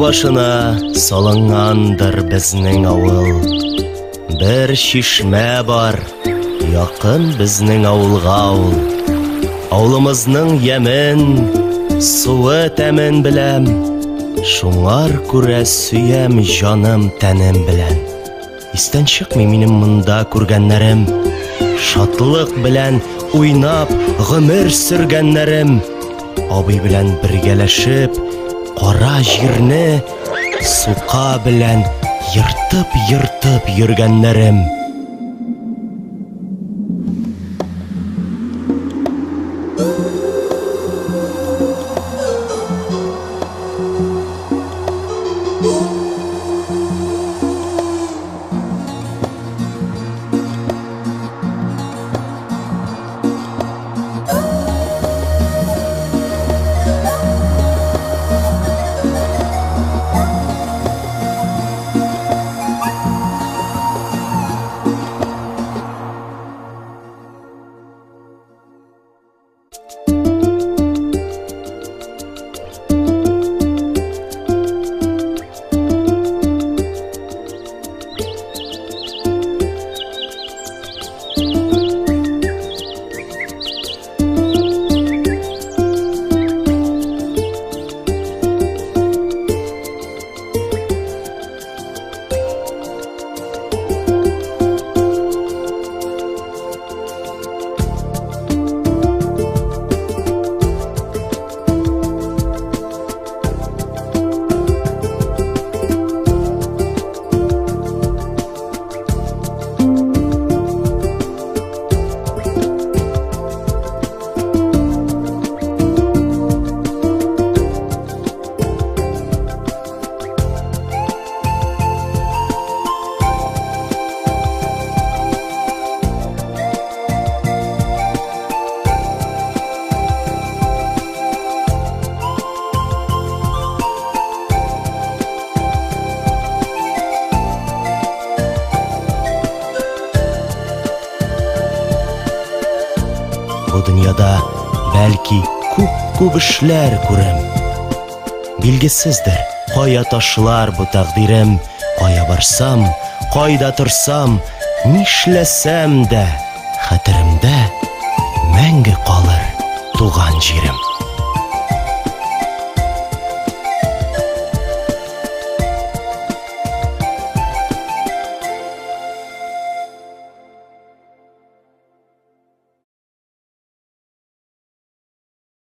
башына салынгандыр безнең авыл. Бер чишмә бар, якын безнең авылга ул. Авылымызның ямен, суы тәмен беләм, шуңар күрә сөям җаным тәнем белән. Истән чыкмый минем монда күргәннәрем, шатлык белән уйнап гомер сөргәннәрем. Абый белән бергәләшеп, кара җирне сука белән йыртып йөргәннәрем. Бу дөньяда бәлки күп эшләр күрәм. Билгесездер, кая ташлар бу тәкъдирем, кая барсам, кайда торсам, нишләсәм дә, хәтеремдә мәңге калыр туган җирем.